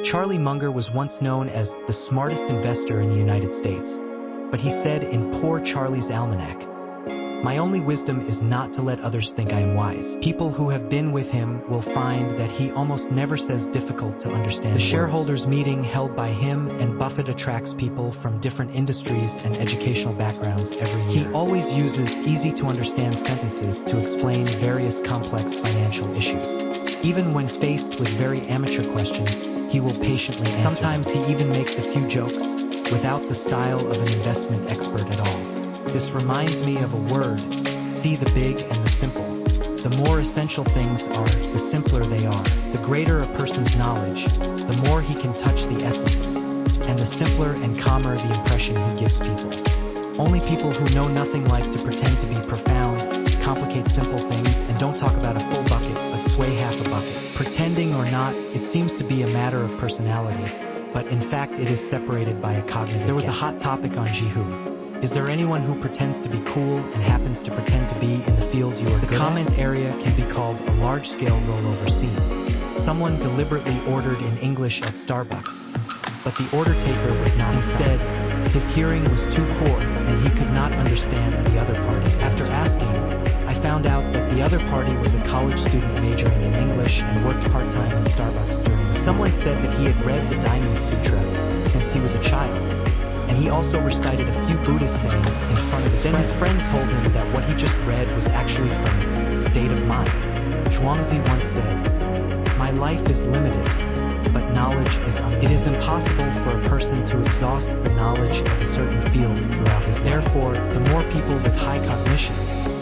Charlie Munger was once known as the smartest investor in the United States, but he said in Poor Charlie's Almanac, "My only wisdom is not to let others think I am wise." People who have been with him will find that he almost never says difficult to understand words. The shareholders meeting held by him and Buffett attracts people from different industries and educational backgrounds every year. He always uses easy-to-understand sentences to explain various complex financial issues. Even when faced with very amateur questions, he will patiently answer. Sometimes he even makes a few jokes, without the style of an investment expert at all. This reminds me of a word: see the big and the simple. The more essential things are, the simpler they are. The greater a person's knowledge, the more he can touch the essence, and the simpler and calmer the impression he gives people. Only people who know nothing like to pretend to be profound, complicate simple things, and don't talk about a full bucket, but sway half a bucket. Pretending or not, it seems to be a matter of personality, but in fact it is separated by a cognitive gap. There was a hot topic on Jihu. Is there anyone who pretends to be cool and happens to pretend to be in the field you are good at? The comment area can be called a large-scale rollover scene. Someone deliberately ordered in English at Starbucks, but the order taker was not. Instead, his hearing was too poor and he could not understand the other party's. After asking, I found out that the other party was a college student majoring in English and worked part-time in Starbucks during the. Someone said that he had read the Diamond Sutra since he was a child, and he also recited a few Buddhist sayings in front of his friends. Then his friend told him that what he just read was actually from State of Mind. Zhuangzi once said, "My life is limited, but knowledge is unlimited." It is impossible for a person to exhaust the knowledge of a certain field throughout his life. Therefore, the more people with high cognition,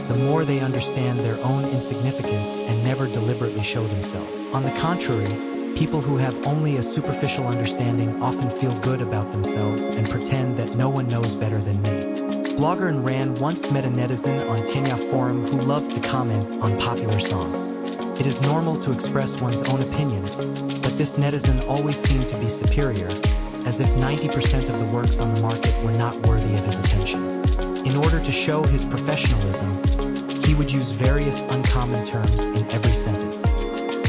the more they understand their own insignificance and never deliberately show themselves. On the contrary, people who have only a superficial understanding often feel good about themselves and pretend that no one knows better than me. Blogger and Ran once met a netizen on Tenya Forum who loved to comment on popular songs. It is normal to express one's own opinions, but this netizen always seemed to be superior, as if 90% of the works on the market were not worthy of his attention. In order to show his professionalism, he would use various uncommon terms in every sentence.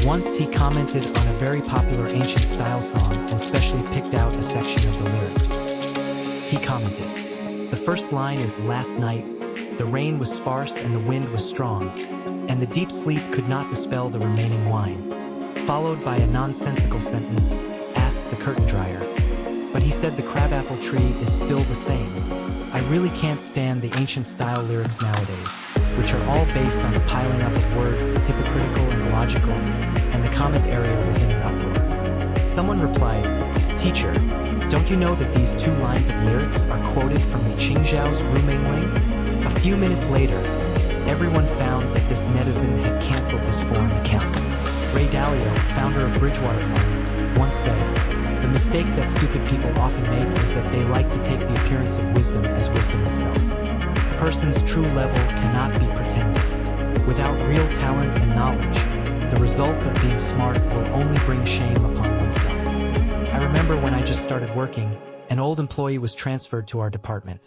Once he commented on a very popular ancient style song and specially picked out a section of the lyrics. He commented, "The first line is last night, the rain was sparse and the wind was strong, and the deep sleep could not dispel the remaining wine," followed by a nonsensical sentence, "Ask the curtain dryer." But he said the crabapple tree is still the same. I really can't stand the ancient style lyrics nowadays, which are all based on the piling up of words, hypocritical and illogical, and the comment area was in an uproar. Someone replied, "Teacher, don't you know that these two lines of lyrics are quoted from the Qingzhao's Rumingling?" A few minutes later, everyone found that this netizen had canceled his foreign account. Ray Dalio, founder of Bridgewater Fund, once said, "The mistake that stupid people often make is that they like to take the appearance of wisdom as wisdom itself. A person's true level cannot be pretended. Without real talent and knowledge, the result of being smart will only bring shame upon oneself." I remember when I just started working, an old employee was transferred to our department.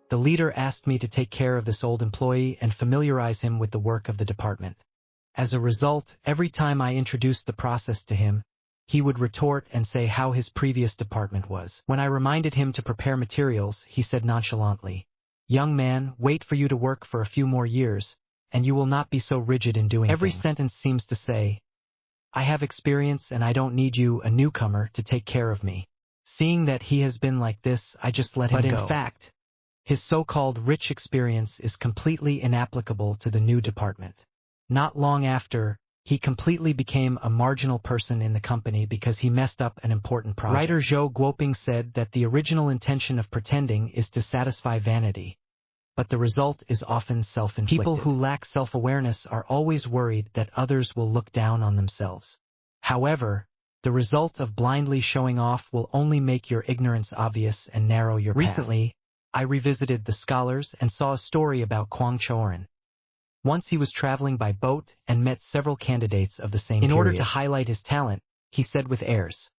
The leader asked me to take care of this old employee and familiarize him with the work of the department. As a result, every time I introduced the process to him, he would retort and say how his previous department was. When I reminded him to prepare materials, he said nonchalantly, "Young man, wait for you to work for a few more years, and you will not be so rigid in doing every things." Sentence seems to say, "I have experience and I don't need you, a newcomer, to take care of me." Seeing that he has been like this, I just let him go. But in fact, his so-called rich experience is completely inapplicable to the new department. Not long after, he completely became a marginal person in the company because he messed up an important project. Writer Zhou Guoping said that the original intention of pretending is to satisfy vanity, but the result is often self-inflicted. People who lack self-awareness are always worried that others will look down on themselves. However, the result of blindly showing off will only make your ignorance obvious and narrow your path. Recently, I revisited The Scholars and saw a story about Kwang Choren. Once he was traveling by boat and met several candidates of the same period. In order to highlight his talent, he said with airs,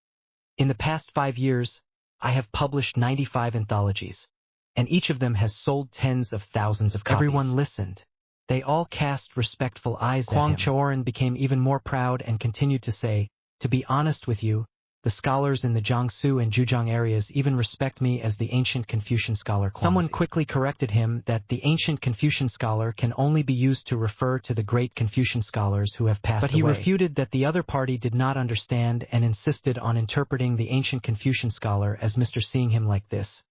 "In the past 5 years, I have published 95 anthologies, and each of them has sold tens of thousands of copies." Everyone listened. They all cast respectful eyes at him. Kwang Choren became even more proud and continued to say, "To be honest with you, The scholars in the Jiangsu and Zhejiang areas even respect me as the ancient Confucian scholar Kuangzi. Someone quickly corrected him that the ancient Confucian scholar can only be used to refer to the great Confucian scholars who have passed away. But he refuted that the other party did not understand and insisted on interpreting the ancient Confucian scholar as Mr. Seeing him like this.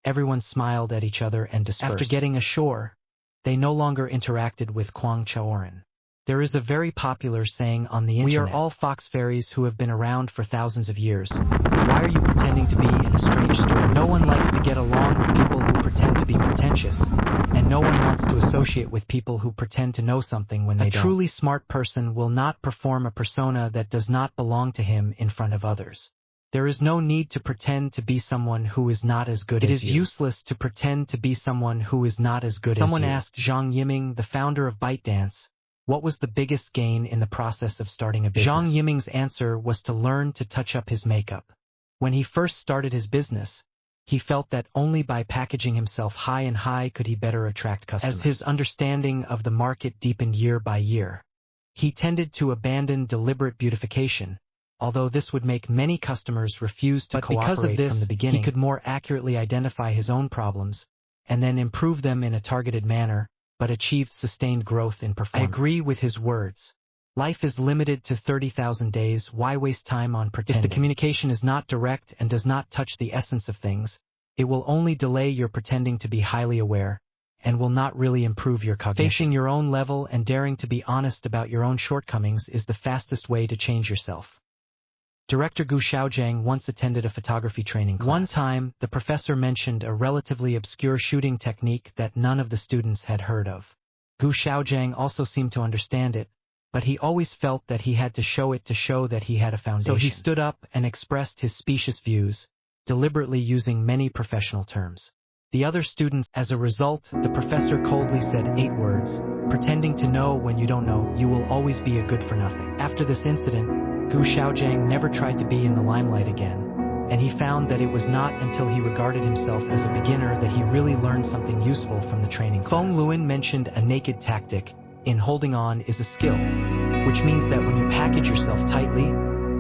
Everyone smiled at each other and dispersed. After getting ashore, they no longer interacted with Kuang Chaoran. There is a very popular saying on the internet. We are all fox fairies who have been around for thousands of years. Why are you pretending to be in a strange story? No one likes to get along with people who pretend to be pretentious, and no one wants to associate with people who pretend to know something when they don't. A truly smart person will not perform a persona that does not belong to him in front of others. There is no need to pretend to be someone who is not as good as you. It is useless to pretend to be someone who is not as good as you. Someone asked Zhang Yiming, the founder of ByteDance, what was the biggest gain in the process of starting a business? Zhang Yiming's answer was to learn to touch up his makeup. When he first started his business, he felt that only by packaging himself high and high could he better attract customers. As his understanding of the market deepened year by year, he tended to abandon deliberate beautification, although this would make many customers refuse to cooperate because of this, from the beginning. He could more accurately identify his own problems and then improve them in a targeted manner, but achieved sustained growth in performance. I agree with his words. Life is limited to 30,000 days. Why waste time on pretending? If the communication is not direct and does not touch the essence of things, it will only delay your pretending to be highly aware and will not really improve your cognition. Facing your own level and daring to be honest about your own shortcomings is the fastest way to change yourself. Director Gu Xiaojiang once attended a photography training class. One time, the professor mentioned a relatively obscure shooting technique that none of the students had heard of. Gu Xiaojiang also seemed to understand it, but he always felt that he had to show it to show that he had a foundation. So he stood up and expressed his specious views, deliberately using many professional terms. The other students, as a result, the professor coldly said 8 words, pretending to know when you don't know, you will always be a good for nothing. After this incident, Gu Xiaojiang never tried to be in the limelight again, and he found that it was not until he regarded himself as a beginner that he really learned something useful from the training class. Feng Luan mentioned a naked tactic in holding on is a skill, which means that when you package yourself tightly,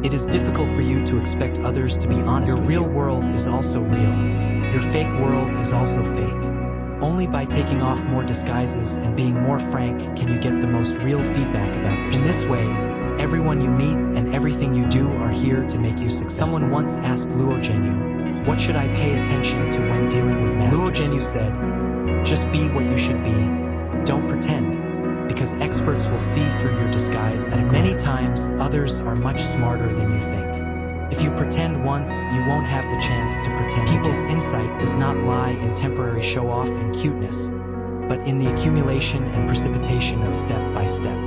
it is difficult for you to expect others to be honest with you. Your real world is also real. Your fake world is also fake. Only by taking off more disguises and being more frank can you get the most real feedback about yourself. In this way, everyone you meet and everything you do are here to make you successful. Someone once asked Luo Zhenyu, what should I pay attention to when dealing with masters? Luo Zhenyu said, just be what you should be. Don't pretend, because experts will see through your disguise at a glance. Many times, others are much smarter than you think. If you pretend once, you won't have the chance to pretend. People's insight does not lie in temporary show-off and cuteness, but in the accumulation and precipitation of step by step.